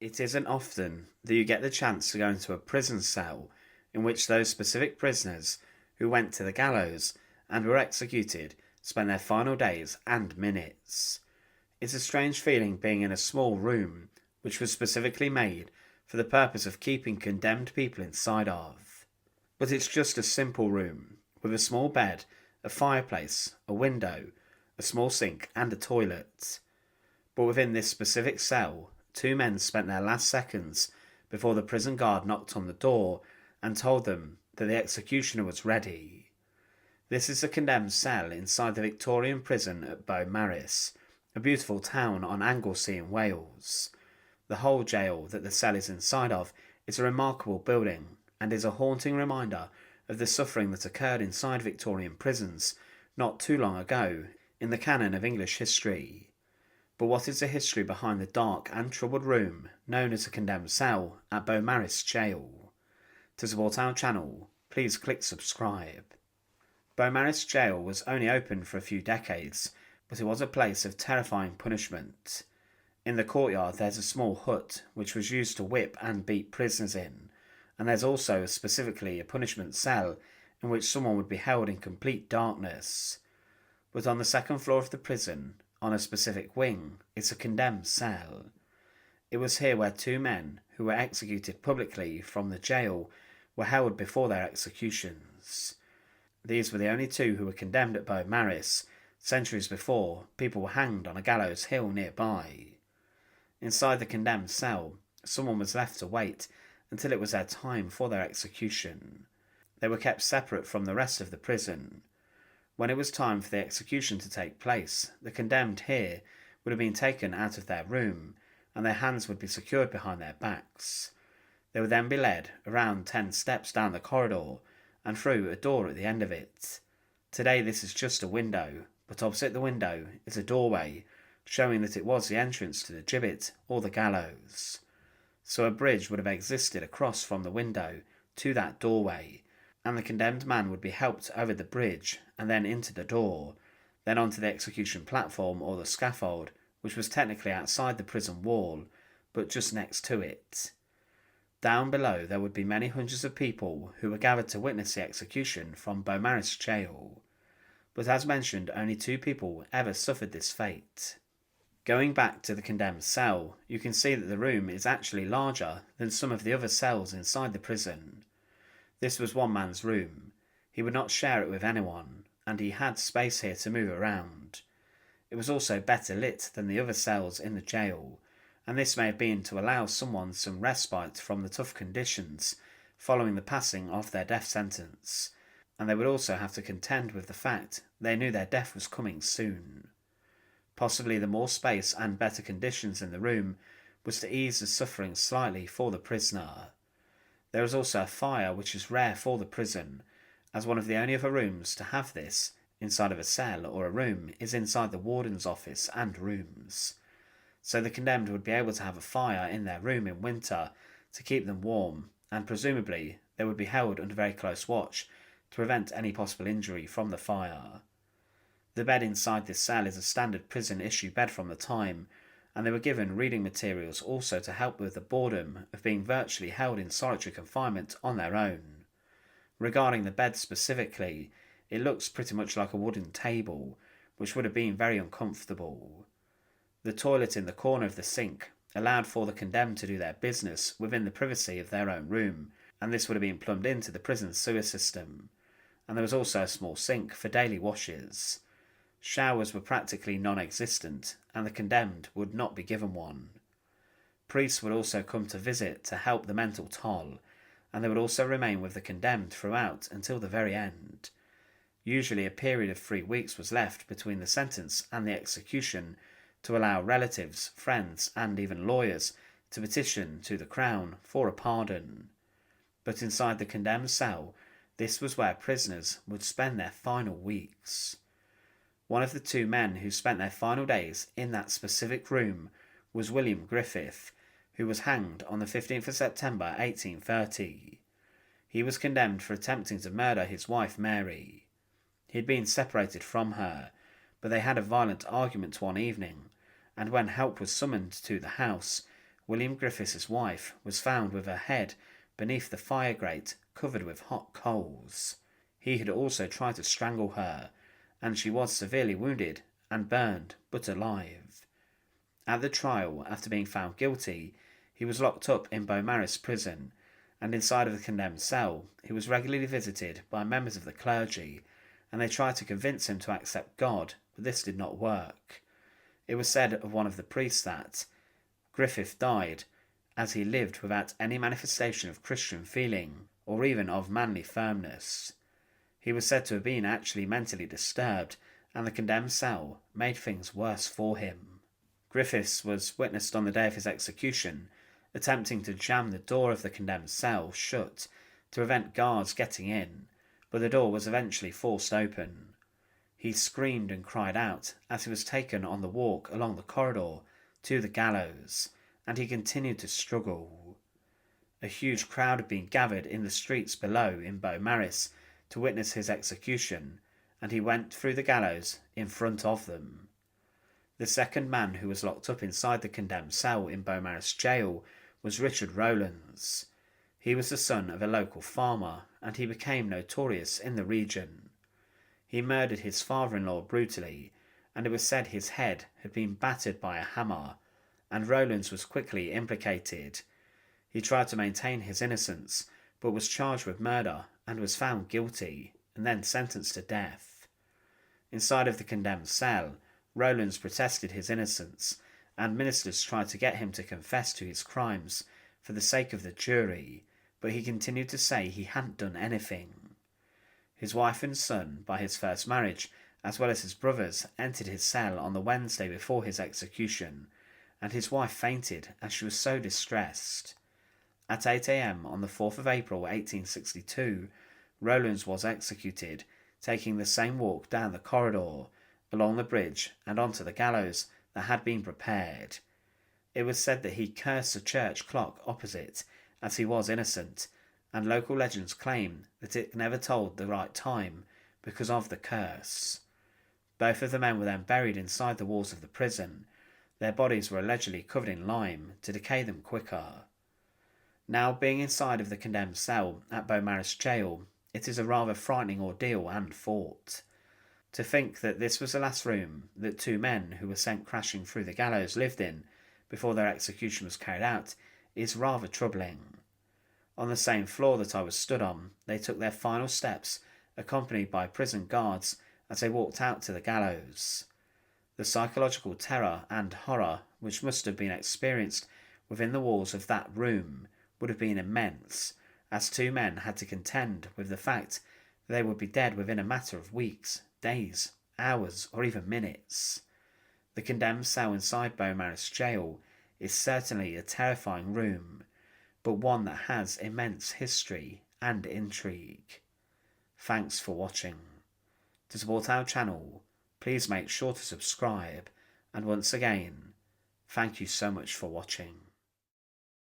It isn't often that you get the chance to go into a prison cell in which those specific prisoners who went to the gallows and were executed spent their final days and minutes. It's a strange feeling being in a small room which was specifically made for the purpose of keeping condemned people inside of. But it's just a simple room with a small bed, a fireplace, a window, a small sink, and a toilet. But within this specific cell, two men spent their last seconds before the prison guard knocked on the door and told them that the executioner was ready. This is a condemned cell inside the Victorian prison at Beaumaris, a beautiful town on Anglesey in Wales. The whole jail that the cell is inside of is a remarkable building and is a haunting reminder of the suffering that occurred inside Victorian prisons not too long ago in the canon of English history. But what is the history behind the dark and troubled room known as a condemned cell at Beaumaris Gaol? To support our channel, please click subscribe. Beaumaris Gaol was only open for a few decades, but it was a place of terrifying punishment. In the courtyard there's a small hut which was used to whip and beat prisoners in, and there's also specifically a punishment cell in which someone would be held in complete darkness. But on the second floor of the prison, on a specific wing, is a condemned cell. It was here where two men who were executed publicly from the jail were held before their executions. These were the only two who were condemned at Beaumaris. Centuries before, people were hanged on a gallows hill nearby. Inside the condemned cell, someone was left to wait until it was their time for their execution. They were kept separate from the rest of the prison. When it was time for the execution to take place, the condemned here would have been taken out of their room, and their hands would be secured behind their backs. They would then be led around 10 steps down the corridor and through a door at the end of it. Today this is just a window, but opposite the window is a doorway, showing that it was the entrance to the gibbet or the gallows. So a bridge would have existed across from the window to that doorway, and the condemned man would be helped over the bridge and then into the door, then onto the execution platform or the scaffold, which was technically outside the prison wall, but just next to it. Down below there would be many hundreds of people who were gathered to witness the execution from Beaumaris Gaol. But as mentioned, only two people ever suffered this fate. Going back to the condemned cell, you can see that the room is actually larger than some of the other cells inside the prison. This was one man's room. He would not share it with anyone, and he had space here to move around. It was also better lit than the other cells in the jail, and this may have been to allow someone some respite from the tough conditions following the passing of their death sentence, and they would also have to contend with the fact they knew their death was coming soon. Possibly the more space and better conditions in the room was to ease the suffering slightly for the prisoner. There is also a fire which is rare for the prison, as one of the only other rooms to have this inside of a cell or a room is inside the warden's office and rooms. So the condemned would be able to have a fire in their room in winter to keep them warm, and presumably they would be held under very close watch to prevent any possible injury from the fire. The bed inside this cell is a standard prison issue bed from the time, and they were given reading materials also to help with the boredom of being virtually held in solitary confinement on their own. Regarding the bed specifically, it looks pretty much like a wooden table, which would have been very uncomfortable. The toilet in the corner of the sink allowed for the condemned to do their business within the privacy of their own room, and this would have been plumbed into the prison sewer system. And there was also a small sink for daily washes. Showers were practically non-existent, and the condemned would not be given one. Priests would also come to visit to help the mental toll, and they would also remain with the condemned throughout until the very end. Usually a period of 3 weeks was left between the sentence and the execution to allow relatives, friends, and even lawyers to petition to the Crown for a pardon. But inside the condemned cell, this was where prisoners would spend their final weeks. One of the two men who spent their final days in that specific room was William Griffith, who was hanged on the 15th of September 1830. He was condemned for attempting to murder his wife Mary. He had been separated from her, but they had a violent argument one evening, and when help was summoned to the house, William Griffith's wife was found with her head beneath the fire grate covered with hot coals. He had also tried to strangle her, and she was severely wounded and burned, but alive. At the trial, after being found guilty, he was locked up in Beaumaris Prison, and inside of the condemned cell he was regularly visited by members of the clergy, and they tried to convince him to accept God, but this did not work. It was said of one of the priests that Griffith died as he lived without any manifestation of Christian feeling or even of manly firmness. He was said to have been actually mentally disturbed, and the condemned cell made things worse for him. Griffiths was witnessed on the day of his execution attempting to jam the door of the condemned cell shut to prevent guards getting in, but the door was eventually forced open. He screamed and cried out as he was taken on the walk along the corridor to the gallows, and he continued to struggle. A huge crowd had been gathered in the streets below in Beaumaris to witness his execution, and he went through the gallows in front of them. The second man who was locked up inside the condemned cell in Beaumaris Gaol was Richard Rowlands. He was the son of a local farmer, and he became notorious in the region. He murdered his father-in-law brutally, and it was said his head had been battered by a hammer, and Rowlands was quickly implicated. He tried to maintain his innocence, but was charged with murder and was found guilty, and then sentenced to death. Inside of the condemned cell, Rowlands protested his innocence, and ministers tried to get him to confess to his crimes for the sake of the jury, but he continued to say he hadn't done anything. His wife and son, by his first marriage, as well as his brothers, entered his cell on the Wednesday before his execution, and his wife fainted as she was so distressed. At 8 a.m. on the 4th of April 1862, Rowlands was executed, taking the same walk down the corridor, along the bridge and onto the gallows that had been prepared. It was said that he cursed the church clock opposite, as he was innocent, and local legends claim that it never told the right time because of the curse. Both of the men were then buried inside the walls of the prison. Their bodies were allegedly covered in lime to decay them quicker. Now, being inside of the condemned cell at Beaumaris Gaol, it is a rather frightening ordeal and thought. To think that this was the last room that two men who were sent crashing through the gallows lived in before their execution was carried out is rather troubling. On the same floor that I was stood on, they took their final steps, accompanied by prison guards as they walked out to the gallows. The psychological terror and horror which must have been experienced within the walls of that room would have been immense, as two men had to contend with the fact that they would be dead within a matter of weeks, days, hours, or even minutes. The condemned cell inside Beaumaris Gaol is certainly a terrifying room, but one that has immense history and intrigue. Thanks for watching. To support our channel, please make sure to subscribe, and once again, thank you so much for watching.